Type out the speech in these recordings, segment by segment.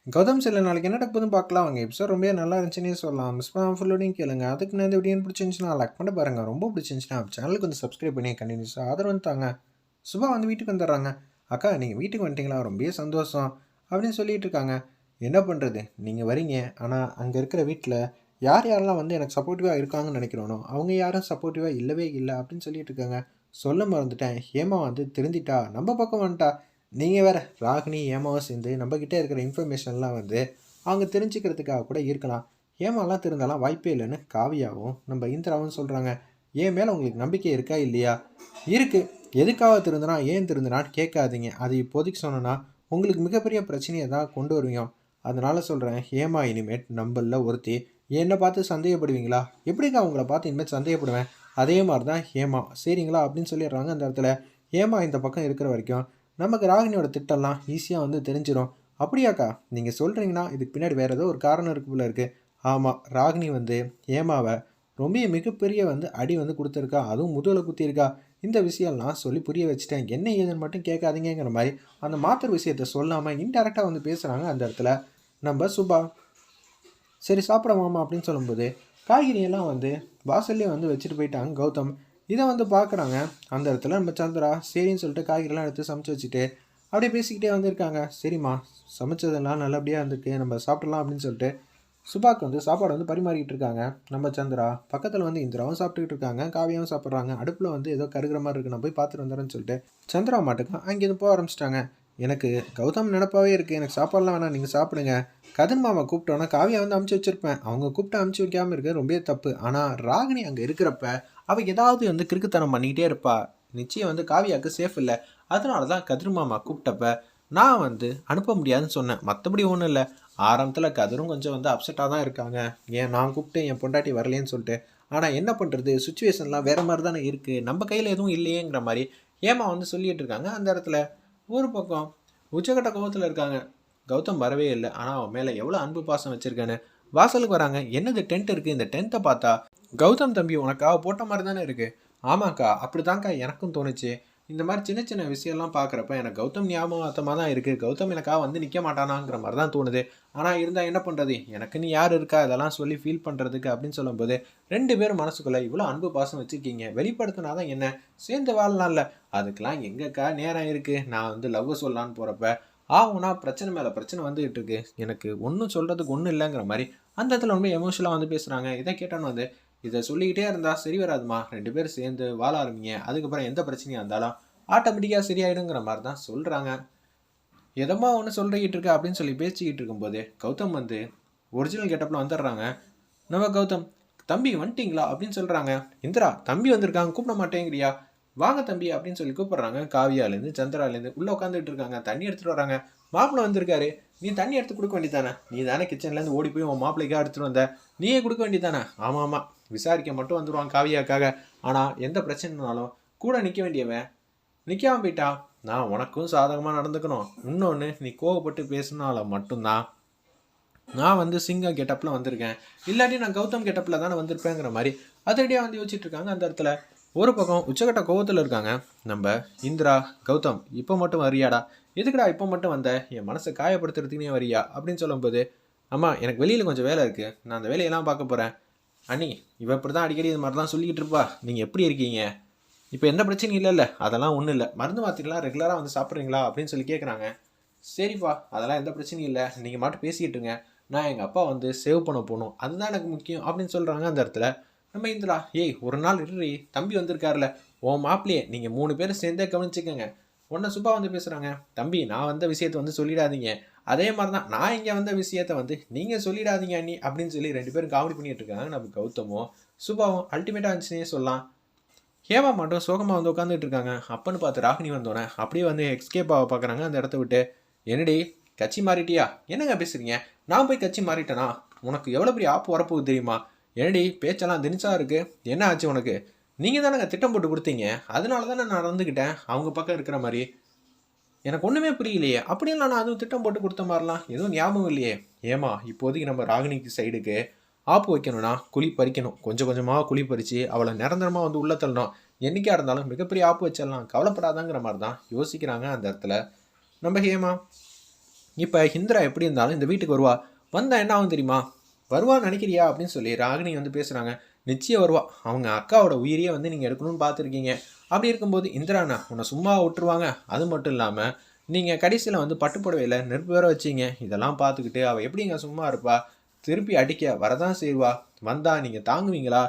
கௌதம் சில நாளைக்கு என்ன நடக்குதுன்னு பார்க்கலாம். அவங்க எபிசோட் ரொம்பவே நல்லா இருந்துச்சுன்னே சொல்லலாம். மிஸ் பண்ணாம ஃபுல்லோடையும் கேளுங்க. அதுக்கு நான் இந்த வீடியோ பிடிச்சிருந்துச்சுன்னா லைக் பண்ணி பாருங்க. ரொம்ப பிடிச்சிருந்துச்சுன்னா சேனலுக்கு வந்து சப்ஸ்கிரைப் பண்ணி கண்டினியூஸாக ஆதரவு வந்துட்டாங்க. சுபா வந்து வீட்டுக்கு வந்துடுறாங்க. அக்கா நீங்கள் வீட்டுக்கு வந்துட்டீங்களா? ரொம்பவே சந்தோஷம் அப்படின்னு சொல்லிட்டு இருக்காங்க. என்ன பண்ணுறது, நீங்கள் வரீங்க. ஆனால் அங்கே இருக்கிற வீட்டில் யார் யாரெல்லாம் வந்து எனக்கு சப்போர்ட்டிவாக இருக்காங்கன்னு நினைக்கிறோனோ அவங்க யாரும் சப்போர்ட்டிவாக இல்லவே இல்லை அப்படின்னு சொல்லிட்டு இருக்காங்க. சொல்ல மறந்துட்டேன், ஹேமா வந்து திருந்திட்டா, நம்ம பக்கம் வந்துட்டா. நீங்கள் வேறு ராகினி ஏமாவும் சேர்ந்து நம்மக்கிட்ட இருக்கிற இன்ஃபர்மேஷன்லாம் வந்து அவங்க தெரிஞ்சுக்கிறதுக்காக கூட இருக்கலாம். ஏமாலாம் திருந்தாலாம் வாய்ப்பே இல்லைன்னு காவியாவும் நம்ம இந்திராவும் சொல்கிறாங்க. ஏன் மேலே உங்களுக்கு நம்பிக்கை இருக்கா இல்லையா? இருக்குது. எதுக்காக திருந்தினா ஏன் திருந்தினான்னு கேட்காதீங்க. அது இப்போதைக்கு சொன்னோன்னா உங்களுக்கு மிகப்பெரிய பிரச்சனையை தான் கொண்டு வருவீங்க. அதனால் சொல்கிறேன், ஏமா இனிமேட் நம்மளில் ஒருத்தி என்னை பார்த்து சந்தேகப்படுவீங்களா? எப்படிக்கா உங்களை பார்த்து இனிமேல் சந்தேகப்படுவேன்? அதே மாதிரி தான் ஏமா, சரிங்களா அப்படின்னு சொல்லிடுறாங்க. அந்த இடத்துல ஏமா இந்த பக்கம் இருக்கிற வரைக்கும் நமக்கு ராகினியோட திட்டம்லாம் ஈஸியாக வந்து தெரிஞ்சிடும். அப்படியாக்கா நீங்கள் சொல்கிறீங்கன்னா இதுக்கு பின்னாடி வேறு ஏதோ ஒரு காரணம் இருக்கு போல இருக்குது. ஆமாம், ராகினி வந்து ஏமாவை ரொம்ப மிகப்பெரிய வந்து அடி வந்து கொடுத்துருக்கா, அதுவும் முதுகில் குத்திருக்கா. இந்த விஷயம்லாம் சொல்லி புரிய வச்சுட்டேன், என்ன ஏதுன்னு மட்டும் கேட்காதீங்கிற மாதிரி அந்த மாத்திரை விஷயத்த சொல்லாமல் இன்டெரக்டாக வந்து பேசுகிறாங்க. அந்த இடத்துல நம்ம சுபா. சரி சாப்பிடமாமா அப்படின்னு சொல்லும்போது காய்கறியெல்லாம் வந்து வாசல்லே வந்து வச்சுட்டு போயிட்டாங்க கௌதம். இதை வந்து பார்க்குறாங்க. அந்த இடத்துல நம்ம சந்திரா சரின்னு சொல்லிட்டு காய்கறிலாம் எடுத்து சமைச்சு வச்சுட்டு அப்படியே பேசிக்கிட்டே வந்திருக்காங்க. சரிம்மா, சமைச்சதெல்லாம் நல்லபடியாக இருந்திருக்கு, நம்ம சாப்பிடலாம் அப்படின்னு சொல்லிட்டு சுபாக்கு வந்து சாப்பாடு வந்து பரிமாறிக்கிட்டு இருக்காங்க. நம்ம சந்திரா பக்கத்தில் வந்து இந்திராவும் சாப்பிட்டுக்கிட்டு இருக்காங்க, காவியாவும் சாப்பிட்றாங்க. அடுப்பில் வந்து ஏதோ கருகிற மாதிரி இருக்குது, நான் போய் பார்த்துட்டு வந்துடுறேன்னு சொல்லிட்டு சந்திரா மாட்டுக்கு அங்கேருந்து போக ஆரம்பிச்சிட்டாங்க. எனக்கு கௌதம் நினப்பாவே இருக்குது, எனக்கு சாப்பாடெலாம் வேணாம், நீங்கள் சாப்பிடுங்க. கதிர் மாமா கூப்பிட்டோன்னா காவியா வந்து அமுச்சு வச்சுருப்பேன், அவங்க கூப்பிட்டு அமுச்சு வைக்காமல் இருக்க ரொம்பவே தப்பு. ஆனால் ராகினி அங்கே இருக்கிறப்ப அவள் ஏதாவது வந்து கிறுக்குத்தனம் பண்ணிக்கிட்டே இருப்பா. நிச்சயம் வந்து காவியாவுக்கு சேஃப் இல்லை. அதனால தான் கதிர் மாமா கூப்பிட்டப்ப நான் வந்து அனுப்ப முடியாதுன்னு சொன்னேன், மற்றபடி ஒன்றும் இல்லை. ஆரம்பத்தில் கதிரும் கொஞ்சம் வந்து அப்செட்டாக தான் இருக்காங்க, ஏன் நான் கூப்பிட்டு என் பொண்டாட்டி வரலேன்னு சொல்லிட்டு. ஆனால் என்ன பண்ணுறது, சுச்சுவேஷன்லாம் வேறு மாதிரி தானே இருக்குது, நம்ம கையில் எதுவும் இல்லையேங்கிற மாதிரி ஏமா வந்து சொல்லிகிட்டு இருக்காங்க. அந்த இடத்துல ஒரு பக்கம் உச்சக்கட்ட கோபத்தில் இருக்காங்க. கௌதம் வரவே இல்லை, ஆனால் அவன் மேலே எவ்வளோ அன்பு பாசம் வச்சுருக்கான்னு வாசலுக்கு வராங்க. என்னது டென்ட் இருக்குது, இந்த டென்ட்டை பார்த்தா கௌதம் தம்பி உனக்கா போட்ட மாதிரி தானே இருக்குது. ஆமாக்கா, அப்படி தான்க்கா எனக்கும் தோணுச்சு. இந்த மாதிரி சின்ன சின்ன விஷயம்லாம் பார்க்குறப்ப எனக்கு கௌதம் ஞாபகமாக தான் இருக்குது. கௌதம் எனக்கா வந்து நிற்க மாட்டானாங்கிற மாதிரி தான் தோணுது. ஆனால் இருந்தால் என்ன பண்ணுறது, எனக்குன்னு யார் இருக்கா இதெல்லாம் சொல்லி ஃபீல் பண்ணுறதுக்கு அப்படின்னு சொல்லும்போது ரெண்டு பேரும் மனசுக்குள்ளே இவ்வளோ அன்பு பாசம் வச்சுருக்கீங்க, வெளிப்படுத்தினா தான் என்ன, சேர்ந்து வாழலாம்ல. அதுக்கெலாம் எங்கக்கா நேரம் இருக்குது. நான் வந்து லவ் சொல்லலான்னு போகிறப்ப ஆகும்னா பிரச்சனை மேலே பிரச்சனை வந்துகிட்டு இருக்கு, எனக்கு ஒன்றும் சொல்கிறதுக்கு ஒன்றும் இல்லைங்கிற மாதிரி அந்த இடத்துல ரொம்ப எமோஷனலாக வந்து பேசுகிறாங்க. இதை கேட்டான்னு வந்து இதை சொல்லிக்கிட்டே இருந்தால் சரி வராதுமா, ரெண்டு பேரும் சேர்ந்து வாழ ஆரம்பிங்க, அதுக்கப்புறம் எந்த பிரச்சனையாக இருந்தாலும் ஆட்டோமேட்டிக்காக சரியாயிடுங்கிற மாதிரி தான் சொல்கிறாங்க. எதமா ஒன்று சொல்லிக்கிட்டு இருக்கா அப்படின்னு சொல்லி பேசிக்கிட்டு இருக்கும்போது கௌதம் வந்து ஒரிஜினல் கெட்டப்பில் வந்துடுறாங்க. நம்ம கௌதம், தம்பி வந்துட்டிங்களா அப்படின்னு சொல்கிறாங்க. இந்திரா, தம்பி வந்திருக்காங்க, கூப்பிட மாட்டேங்கிறியா, வாங்க தம்பி அப்படின்னு சொல்லி கூப்பிட்றாங்க. காவியாலேருந்து சந்திராலேருந்து உள்ளே உட்காந்துட்டு இருக்காங்க, தண்ணி எடுத்துகிட்டு வராங்க. மாப்பிள்ளை வந்திருக்காரு, நீ தண்ணி எடுத்து கொடுக்க வேண்டியதானே, நீ தானே கிச்சன்லேருந்து ஓடி போய் உன் மாப்பிள்ளைக்காக எடுத்துகிட்டு வந்த, நீயே கொடுக்க வேண்டியதானே. ஆமாம் ஆமாம், விசாரிக்க மட்டும் வந்துடுவான் காவியாக்காக, ஆனால் எந்த பிரச்சனைனாலும் கூட நிற்க வேண்டியவன் நிற்காம போயிட்டா. நான் உனக்கும் சாதகமாக நடந்துக்கணும், இன்னொன்று நீ கோவப்பட்டு பேசினால மட்டும்தான் நான் வந்து சிங்கம் கெட்டப்பில் வந்திருக்கேன், இல்லாட்டி நான் கௌதம் கெட்டப்பில் தானே வந்திருப்பேங்கிற மாதிரி அதடியாக வந்து யோசிச்சுட்டு இருக்காங்க. அந்த இடத்துல ஒரு பக்கம் உச்சக்கட்ட கோவத்தில் இருக்காங்க நம்ம இந்திரா. கௌதம், இப்போ மட்டும் வரியாடா, எதுக்குடா இப்போ மட்டும் வந்த, என் மனசை காயப்படுத்துறதுக்குனே வரியா அப்படின்னு சொல்லும்போது, அம்மா எனக்கு வெளியில் கொஞ்சம் வேலை இருக்குது, நான் அந்த வேலையெல்லாம் பார்க்க போகிறேன். அண்ணி, இவ இப்படி தான் அடிக்கடி இது மாதிரி தான் சொல்லிக்கிட்டு இருப்பா, நீங்கள் எப்படி இருக்கீங்க, இப்போ எந்த பிரச்சனையும் இல்லைல்ல, அதெல்லாம் ஒன்றும் இல்லை, மருந்து மாத்திரலாம் ரெகுலராக வந்து சாப்பிட்றீங்களா அப்படின்னு சொல்லி கேட்குறாங்க. சரிப்பா, அதெல்லாம் எந்த பிரச்சனையும் இல்லை, நீங்கள் மட்டும் பேசிக்கிட்டுருங்க, நான் எங்கள் அப்பா வந்து சேவ் பண்ண போகணும், அதுதான் எனக்கு முக்கியம் அப்படின்னு சொல்கிறாங்க. அந்த இடத்துல நம்ம இந்திரா, ஏய் ஒரு நாள் இருறி, தம்பி வந்திருக்காருல உன் மாப்பிள்ளையே, நீங்கள் 3 பேரும் சேர்ந்தே கவனிச்சுக்கோங்க. உன்னை சுப்பா வந்து பேசுகிறாங்க. தம்பி, நான் வந்த விஷயத்தை வந்து சொல்லிடாதீங்க, அதே மாதிரி தான் நான் இங்கே வந்த விஷயத்த வந்து நீங்கள் சொல்லிடாதீங்க அண்ணி அப்படின்னு சொல்லி 2 பேரும் காமெடி பண்ணிட்டு இருக்காங்க. நம்ம கௌதமும் சுபாவும் அல்டிமேட்டாக இருந்துச்சுன்னே சொல்லலாம். ஹேமா மட்டும் சோகமாக வந்து உட்காந்துட்டு இருக்காங்க. அப்பன்னு பார்த்து ராகினி வந்தோடனே அப்படியே வந்து எஸ்கேப் ஆக பார்க்குறாங்க அந்த இடத்த விட்டு. என்னடி கட்சி மாறிட்டியா, என்னங்க பேசுகிறீங்க, நான் போய் கட்சி மாறிட்டேனா, உனக்கு எவ்வளோ பெரிய ஆப்பு வரப்போகுது தெரியுமா, என்னடி பேச்செல்லாம் தினிச்சா இருக்குது, என்ன ஆச்சு உனக்கு, நீங்கள் தானேங்க திட்டம் போட்டு கொடுத்தீங்க, அதனால தானே நான் நடந்துக்கிட்டேன் அவங்க பக்கம் இருக்கிற மாதிரி, எனக்கு ஒன்றுமே புரியலையே, அப்படியெல்லாம் நான் அதுவும் திட்டம் போட்டு கொடுத்த மாதிரிலாம் எதுவும் ஞாபகம் இல்லையே. ஏமா, இப்போதைக்கு நம்ம ராகினிக்கு சைடுக்கு ஆப்பு வைக்கணும்னா குழி பறிக்கணும், கொஞ்சம் கொஞ்சமாக குழி பறித்து அவளை நிரந்தரமாக வந்து உள்ள தள்ளணும், என்றைக்கா இருந்தாலும் மிகப்பெரிய ஆப்பு வச்சிடலாம், கவலைப்படாதாங்கிற மாதிரி தான் யோசிக்கிறாங்க அந்த இடத்துல நம்ம ஹேமா. இப்போ இந்திரா எப்படி இருந்தாலும் இந்த வீட்டுக்கு வருவா. வந்தா என்ன ஆகும் தெரியுமா? வருவான்னு நினைக்கிறியா அப்படின்னு சொல்லி ராகினி வந்து பேசுகிறாங்க. நிச்சயம் வருவா. அவங்க அக்காவோட உயிரியே வந்து நீங்கள் எடுக்கணும்னு பார்த்துருக்கீங்க. அப்படி இருக்கும்போது இந்திராண்ணா உன்னை சும்மா விட்டுருவாங்க. அது மட்டும் இல்லாமல் நீங்கள் கடைசியில் வந்து பட்டுப்புடவையில் நெருப்பு வேற வச்சிங்க. இதெல்லாம் பார்த்துக்கிட்டு அவள் எப்படிங்க சும்மா இருப்பா? திருப்பி அடிக்க வரதான் செய்வா. வந்தா நீங்கள் தாங்குவீங்களா?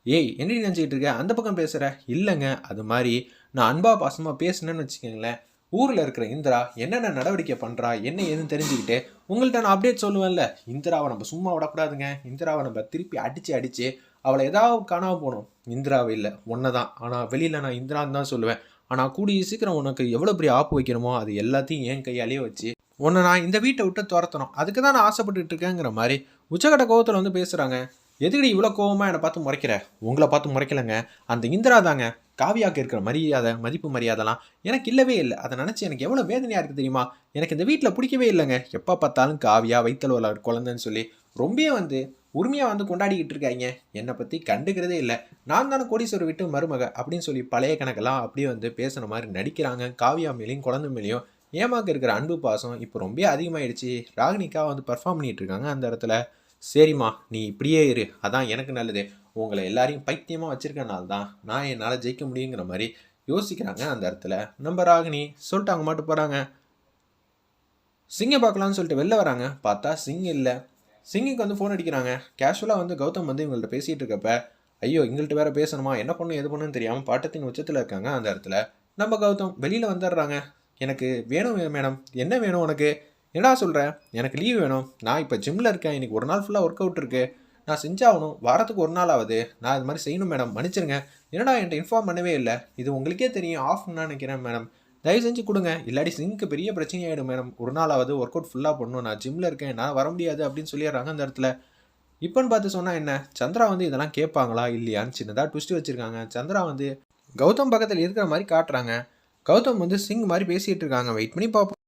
ஏய் என்ன நினச்சிக்கிட்டு இருக்க? அந்த பக்கம் பேசுகிற? இல்லைங்க, அது மாதிரி நான் அன்பா பாசமாக பேசுனேன்னு வச்சுக்கோங்களேன், ஊரில் இருக்கிற இந்திரா என்னென்ன நடவடிக்கை பண்ணுறா என்ன ஏதுன்னு தெரிஞ்சுக்கிட்டு உங்கள்கிட்ட நான் அப்டேட் சொல்லுவேன்ல. இந்திராவை நம்ம சும்மா விடக்கூடாதுங்க. இந்திராவை நம்ம திருப்பி அடித்து அவளை ஏதாவது காணாமல் போகணும். இந்திராவை இல்லை ஒன்றை தான். ஆனால் வெளியில் நான் இந்திரான்னு தான் சொல்லுவேன். ஆனால் கூடிய சீக்கிரம் உனக்கு எவ்வளோ பெரிய ஆப்பு வைக்கணுமோ அது எல்லாத்தையும் என் கையாலேயே வச்சு உன்னை நான் இந்த வீட்டை விட்டு துரத்தணும். அதுக்கு தான் நான் ஆசைப்பட்டுட்டு இருக்கேங்கிற மாதிரி உச்சகட்ட கோவத்தில் வந்து பேசுகிறாங்க. எதுக்கடி இவ்வளோ கோவமாக என்னை பார்த்து முறைக்கிற? உங்களை பார்த்து முறைக்கலைங்க, அந்த இந்திரா தாங்க. காவியாவுக்கு இருக்கிற மரியாதை மதிப்பு மரியாதைலாம் எனக்கு இல்லவே இல்லை. அதை நினச்சி எனக்கு எவ்வளோ வேதனையாக இருக்குது தெரியுமா? எனக்கு இந்த வீட்டில் பிடிக்கவே இல்லைங்க. எப்போ பார்த்தாலும் காவியா வைத்தல் வள குழந்தைன்னு சொல்லி ரொம்ப வந்து உரிமையாக வந்து கொண்டாடிக்கிட்டு இருக்காங்க. என்னை பற்றி கண்டுக்கிறதே இல்லை. நான் தானே கோடீஸ்வரர் விட்டு மருமக அப்படின்னு சொல்லி பழைய கணக்கெல்லாம் அப்படியே வந்து பேசுன மாதிரி நடிக்கிறாங்க. காவியா மேலேயும் குழந்தை மேலேயும் ஏமாக்கு இருக்கிற அன்பு பாசம் இப்போ ரொம்ப அதிகமாகிடுச்சு. ராகினிக்கா வந்து பர்ஃபார்ம் பண்ணிகிட்டு இருக்காங்க அந்த இடத்துல. சரிம்மா நீ இப்படியே இரு, அதான் எனக்கு நல்லது. உங்களை எல்லாரையும் பைத்தியமாக வச்சுருக்கனால தான் நான் என்னால் ஜெயிக்க முடியுங்கிற மாதிரி யோசிக்கிறாங்க அந்த இடத்துல. நம்ம ராகினி சொல்லிட்டு அவங்க மட்டும் போகிறாங்க. சிங்கை பார்க்கலான்னு சொல்லிட்டு வெளில வராங்க. பார்த்தா சிங் இல்லை. சிங்குக்கு வந்து ஃபோன் அடிக்கிறாங்க. கேஷுவலாக வந்து கௌதம் வந்து இவங்கள்ட்ட பேசிகிட்டு இருக்கப்ப, ஐயோ இங்கள்கிட்ட வேறு பேசணுமா, என்ன பண்ணும் எது பண்ணுன்னு தெரியாமல் பாட்டத்தின் உச்சத்தில் இருக்காங்க அந்த இடத்துல. நம்ம கௌதம் வெளியில் வந்துடுறாங்க. எனக்கு வேணும் மேடம். என்ன வேணும் உனக்கு? என்னடா சொல்கிறேன்? எனக்கு லீவ் வேணும். நான் இப்போ ஜிம்மில் இருக்கேன். இன்றைக்கி ஒரு நாள் ஃபுல்லாக ஒர்க் அவுட் இருக்குது. நான் செஞ்சாகணும். வாரத்துக்கு ஒரு நாள் ஆகுது. நான் இது மாதிரி செய்யணும் மேடம், மன்னிச்சிருங்க. என்னடா என்கிட்ட இன்ஃபார்ம் பண்ணவே இல்லை. இது உங்களுக்கே தெரியும் ஆஃப்னு நினைக்கிறேன் மேடம். தயவு செஞ்சு கொடுங்க, இல்லாட்டி சிங்க்கு பெரிய பிரச்சனையாயிடும் மேடம். ஒரு நாளாவது ஒர்க் அவுட் ஃபுல்லாக பண்ணணும். நான் ஜிம்மில் இருக்கேன், நான் வர முடியாது அப்படின்னு சொல்லிடுறாங்க அந்த இடத்துல. இப்போன்னு பார்த்து சொன்னால் என்ன, சந்திரா வந்து இதெல்லாம் கேட்பாங்களா இல்லையான்னு சின்னதாக ட்விஸ்ட் வச்சுருக்காங்க. சந்திரா வந்து கௌதம் பக்கத்தில் இருக்கிற மாதிரி காட்டுறாங்க. கௌதம் வந்து சிங் மாதிரி பேசிகிட்டு இருக்காங்க. வெயிட் பண்ணி பார்ப்போம்.